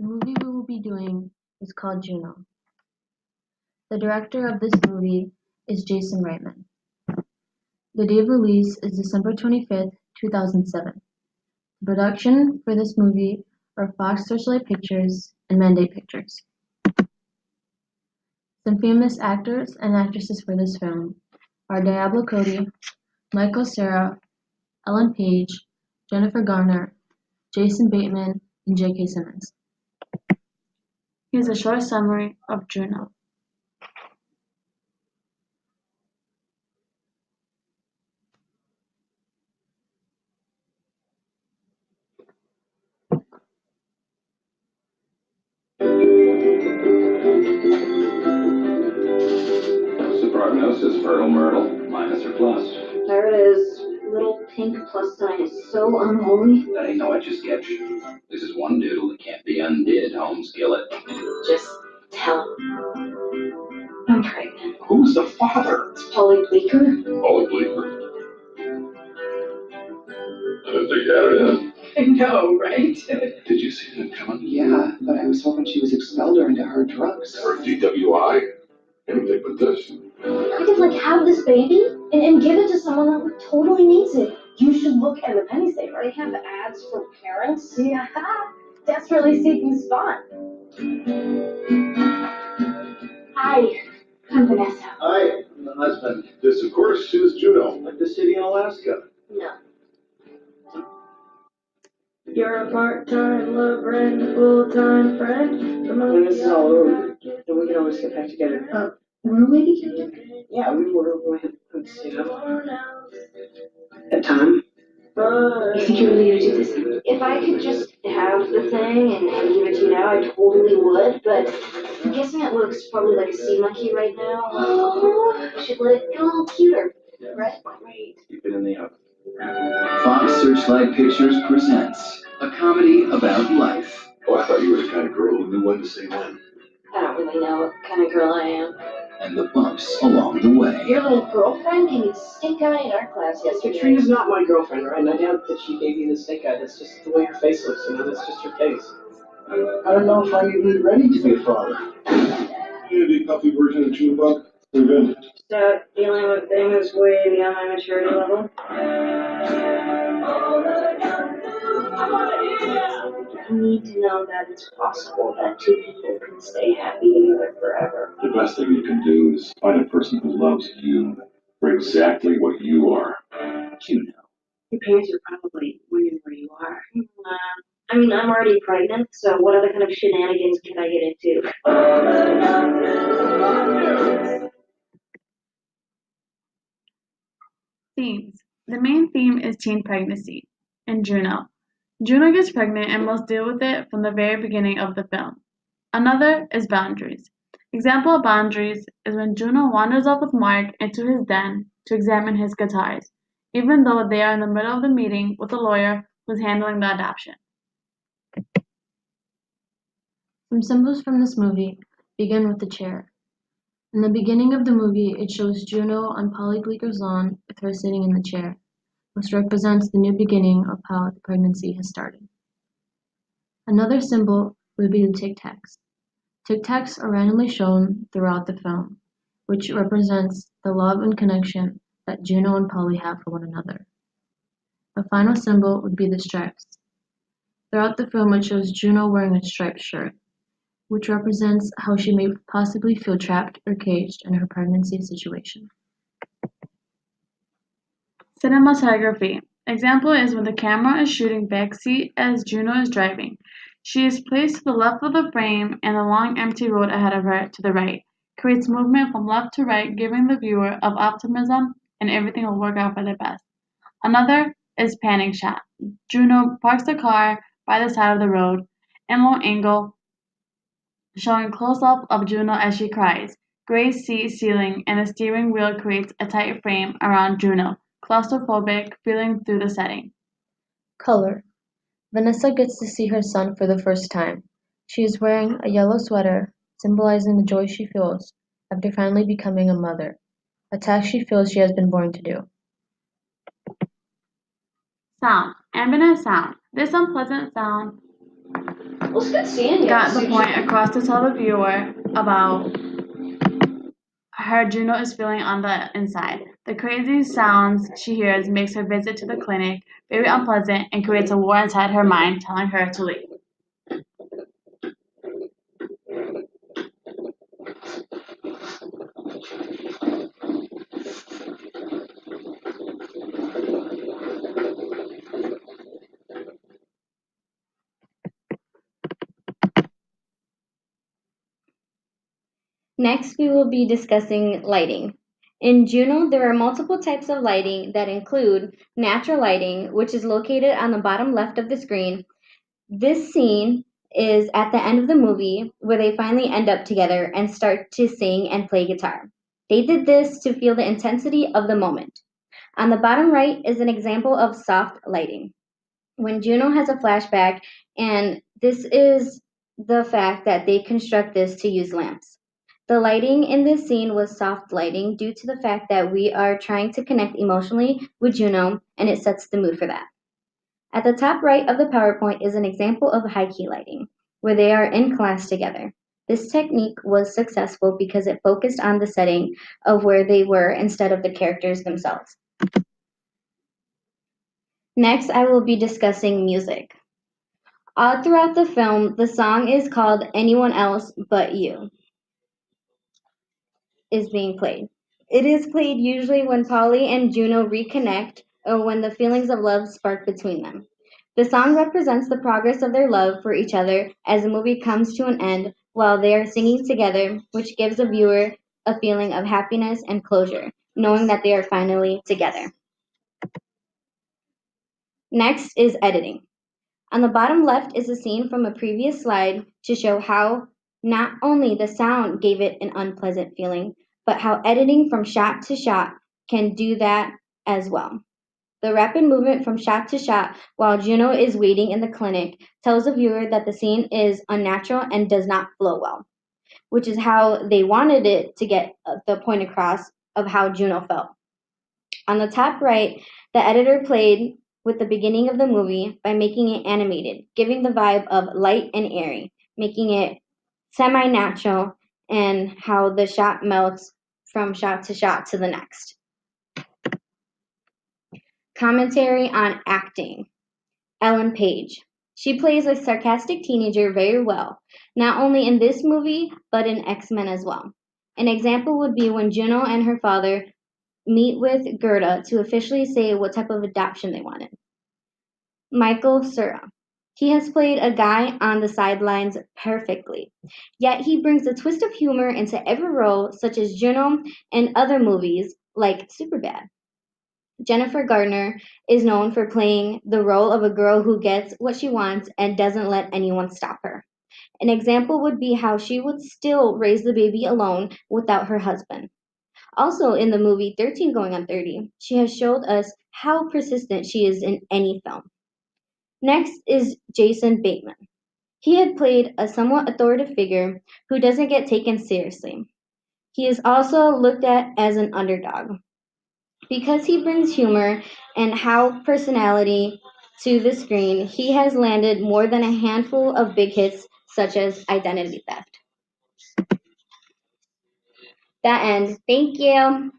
The movie we will be doing is called Juno. The director of this movie is Jason Reitman. The date of release is December 25th, 2007. The production for this movie are Fox Searchlight Pictures and Mandate Pictures. Some famous actors and actresses for this film are Diablo Cody, Michael Cera, Ellen Page, Jennifer Garner, Jason Bateman, and J.K. Simmons. Here's a short summary of Juno. What's the prognosis, Fertile Myrtle? Minus or plus? There it is. Little pink plus sign is so unholy. That ain't no etch a sketch. This is one doodle that can't be undid, Holmes Gillett. Just tell him. I'm pregnant. Who's the father? It's Polly Bleeker. Polly Bleeker. I didn't think you had it in. I know, right? Did you see them coming? Yeah, but I was hoping she was expelled her into her drugs. Or DWI? Anything but this. I could have this baby and give it to someone that totally needs it. You should look at the penny saver. They have ads for parents. Yeah, desperately seeking spot. Hi, I'm Vanessa. Hi, I'm the husband. This, of course, is Juno, like the city in Alaska. No. You're a part-time lover and a full-time friend. When this is all over, then we can always get back together. Roommate together? Yeah, we were roommates, at time. You think you're really gonna do this? If I could just have the thing and give it to you now, I totally would, but I'm guessing it looks probably like a sea monkey right now. I should let it get a little cuter. Right? Great. Keep it in the oven. Fox Searchlight Pictures presents a comedy about life. Oh, I thought you were the kind of girl who knew when to say when. I don't really know what kind of girl I am. And the bumps along the way. Your little girlfriend gave me the stink eye in our class yesterday. Katrina's not my girlfriend, right? And I doubt that she gave you the stink eye. That's just the way her face looks, that's just her face. I don't know if I'm even ready to be a father. You need a puffy version of Junebug? We've been. Start dealing with things way beyond my maturity level. I need to know that it's possible that two people can stay happy together forever. The best thing you can do is find a person who loves you for exactly what you are. Juno. Your parents are probably wondering where you are. I'm already pregnant, so what other kind of shenanigans can I get into? Themes. The main theme is teen pregnancy in Juno. Juno gets pregnant and must deal with it from the very beginning of the film. Another is boundaries. Example of boundaries is when Juno wanders off with Mark into his den to examine his guitars, even though they are in the middle of the meeting with the lawyer who's handling the adoption. Some symbols from this movie begin with the chair. In the beginning of the movie, it shows Juno on Polly Bleeker's lawn with her sitting in the chair, which represents the new beginning of how the pregnancy has started. Another symbol would be the Tic Tacs. Tic Tacs are randomly shown throughout the film, which represents the love and connection that Juno and Polly have for one another. The final symbol would be the stripes. Throughout the film, it shows Juno wearing a striped shirt, which represents how she may possibly feel trapped or caged in her pregnancy situation. Cinematography. Example is when the camera is shooting backseat as Juno is driving. She is placed to the left of the frame and the long empty road ahead of her to the right creates movement from left to right, giving the viewer of optimism and everything will work out for the best. Another is panning shot. Juno parks the car by the side of the road in low angle, showing close-up of Juno as she cries. Gray seat ceiling and a steering wheel creates a tight frame around Juno, claustrophobic feeling through the setting. Color. Vanessa gets to see her son for the first time. She is wearing a yellow sweater, symbolizing the joy she feels after finally becoming a mother, a task she feels she has been born to do. Sound. Ambient sound. This unpleasant sound Well, it's good seeing you. got the point across to tell the viewer about how Juno is feeling on the inside. The crazy sounds she hears makes her visit to the clinic very unpleasant and creates a war inside her mind, telling her to leave. Next, we will be discussing lighting. In Juno, there are multiple types of lighting that include natural lighting, which is located on the bottom left of the screen. This scene is at the end of the movie where they finally end up together and start to sing and play guitar. They did this to feel the intensity of the moment. On the bottom right is an example of soft lighting. When Juno has a flashback, and this is the fact that they construct this to use lamps. The lighting in this scene was soft lighting due to the fact that we are trying to connect emotionally with Juno, and it sets the mood for that. At the top right of the PowerPoint is an example of high key lighting, where they are in class together. This technique was successful because it focused on the setting of where they were instead of the characters themselves. Next, I will be discussing music. All throughout the film, the song is called Anyone Else But You is being played. It is played usually when Polly and Juno reconnect or when the feelings of love spark between them. The song represents the progress of their love for each other as the movie comes to an end while they are singing together, which gives the viewer a feeling of happiness and closure, knowing that they are finally together. Next is editing. On the bottom left is a scene from a previous slide to show how not only the sound gave it an unpleasant feeling, but how editing from shot to shot can do that as well. The rapid movement from shot to shot while Juno is waiting in the clinic tells the viewer that the scene is unnatural and does not flow well, which is how they wanted it to get the point across of how Juno felt. On the top right, the editor played with the beginning of the movie by making it animated, giving the vibe of light and airy, making it semi-natural, and how the shot melts from shot to the next. Commentary on acting. Ellen Page. She plays a sarcastic teenager very well, not only in this movie, but in X-Men as well. An example would be when Juno and her father meet with Gerda to officially say what type of adoption they wanted. Michael Cera. He has played a guy on the sidelines perfectly, yet he brings a twist of humor into every role, such as Juno and other movies like Superbad. Jennifer Gardner is known for playing the role of a girl who gets what she wants and doesn't let anyone stop her. An example would be how she would still raise the baby alone without her husband. Also in the movie 13 Going on 30, she has showed us how persistent she is in any film. Next is Jason Bateman. He had played a somewhat authoritative figure who doesn't get taken seriously. He is also looked at as an underdog. Because he brings humor and how personality to the screen, he has landed more than a handful of big hits such as Identity Theft. That ends. Thank you.